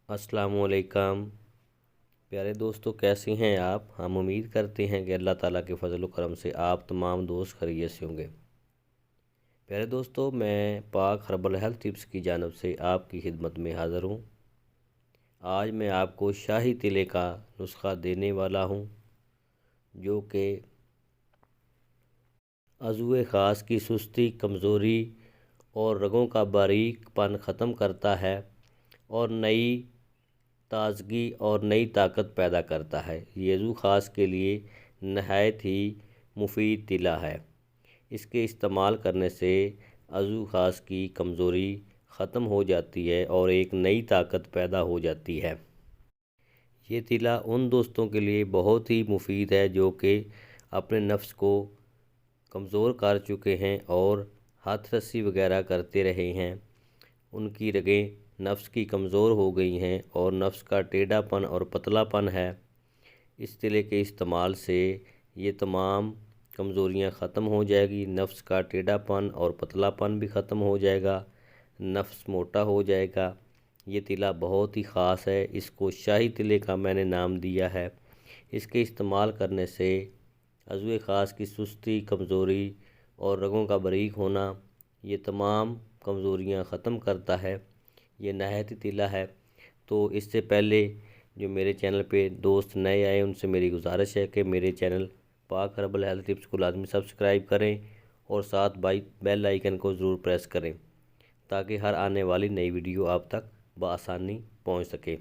السلام علیکم پیارے دوستو، کیسے ہیں آپ؟ ہم امید کرتے ہیں کہ اللہ تعالیٰ کے فضل و کرم سے آپ تمام دوست خیریت سے ہوں گے۔ پیارے دوستو، میں پاک ہربل ہیلتھ ٹپس کی جانب سے آپ کی خدمت میں حاضر ہوں۔ آج میں آپ کو شاہی تلے کا نسخہ دینے والا ہوں، جو کہ عضو خاص کی سستی، کمزوری اور رگوں کا باریک پن ختم کرتا ہے اور نئی تازگی اور نئی طاقت پیدا کرتا ہے۔ یہ عضو خاص کے لیے نہایت ہی مفید تلا ہے۔ اس کے استعمال کرنے سے عضو خاص کی کمزوری ختم ہو جاتی ہے اور ایک نئی طاقت پیدا ہو جاتی ہے۔ یہ تلا ان دوستوں کے لیے بہت ہی مفید ہے جو کہ اپنے نفس کو کمزور کر چکے ہیں اور ہاتھ رسی وغیرہ کرتے رہے ہیں۔ ان کی رگیں نفس کی کمزور ہو گئی ہیں اور نفس کا ٹیڑھا پن اور پتلا پن ہے۔ اس تلے کے استعمال سے یہ تمام کمزوریاں ختم ہو جائے گی، نفس کا ٹیڑھا پن اور پتلا پن بھی ختم ہو جائے گا، نفس موٹا ہو جائے گا۔ یہ تلا بہت ہی خاص ہے، اس کو شاہی تلے کا میں نے نام دیا ہے۔ اس کے استعمال کرنے سے عضو خاص کی سستی، کمزوری اور رگوں کا باریک ہونا، یہ تمام کمزوریاں ختم کرتا ہے۔ یہ نہایت ہی تلا ہے۔ تو اس سے پہلے جو میرے چینل پہ دوست نئے آئے، ان سے میری گزارش ہے کہ میرے چینل پاک ہربل ہیلتھ ٹپس کو لازمی سبسکرائب کریں اور ساتھ بیل آئیکن کو ضرور پریس کریں تاکہ ہر آنے والی نئی ویڈیو آپ تک بآسانی پہنچ سکے۔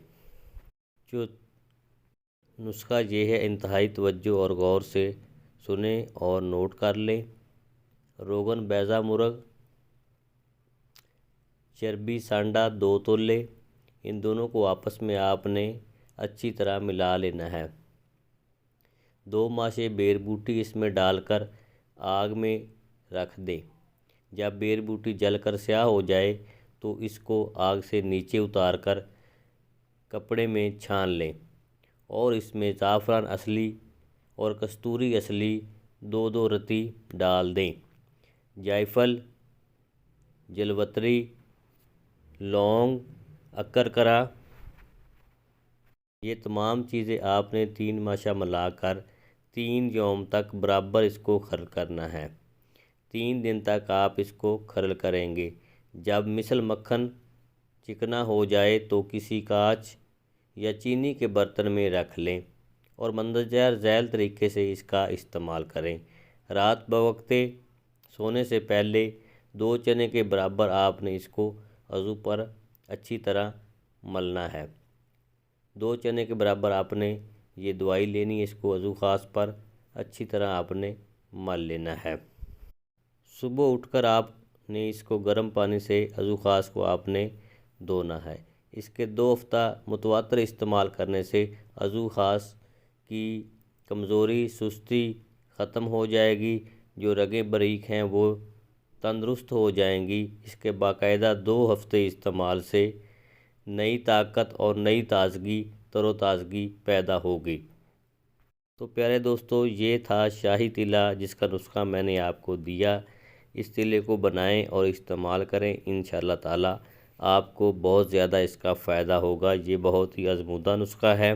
جو نسخہ یہ ہے، انتہائی توجہ اور غور سے سنیں اور نوٹ کر لیں۔ روغن بیضہ مرغ، چربی سانڈا 2 تولے، ان دونوں کو آپس میں آپ نے اچھی طرح ملا لینا ہے۔ 2 ماشے بیر بوٹی اس میں ڈال کر آگ میں رکھ دیں۔ جب بیر بوٹی جل کر سیاہ ہو جائے تو اس کو آگ سے نیچے اتار کر کپڑے میں چھان لیں اور اس میں زعفران اصلی اور کستوری اصلی 2 رتی ڈال دیں۔ جائفل، جلوتری، لونگ، اکرکرا، یہ تمام چیزیں آپ نے 3 ماشا ملا کر 3 یوم تک برابر اس کو خرل کرنا ہے۔ 3 دن تک آپ اس کو خرل کریں گے۔ جب مثل مکھن چکنا ہو جائے تو کسی کانچ یا چینی کے برتن میں رکھ لیں اور مندرجہ ذیل طریقے سے اس کا استعمال کریں۔ رات بوقت سونے سے پہلے 2 چنے کے برابر آپ نے اس کو عضو پر اچھی طرح ملنا ہے۔ 2 چنے کے برابر آپ نے یہ دوائی لینی ہے، اس کو عضو خاص پر اچھی طرح آپ نے مل لینا ہے۔ صبح اٹھ کر آپ نے اس کو گرم پانی سے عضو خاص کو آپ نے دھونا ہے۔ اس کے 2 ہفتہ متواتر استعمال کرنے سے عضو خاص کی کمزوری، سستی ختم ہو جائے گی، جو رگیں باریک ہیں وہ تندرست ہو جائیں گی۔ اس کے باقاعدہ 2 ہفتے استعمال سے نئی طاقت اور نئی تازگی، تر و تازگی پیدا ہوگی۔ تو پیارے دوستو، یہ تھا شاہی تلا جس کا نسخہ میں نے آپ کو دیا۔ اس تلے کو بنائیں اور استعمال کریں، انشاءاللہ تعالی آپ کو بہت زیادہ اس کا فائدہ ہوگا۔ یہ بہت ہی آزمودہ نسخہ ہے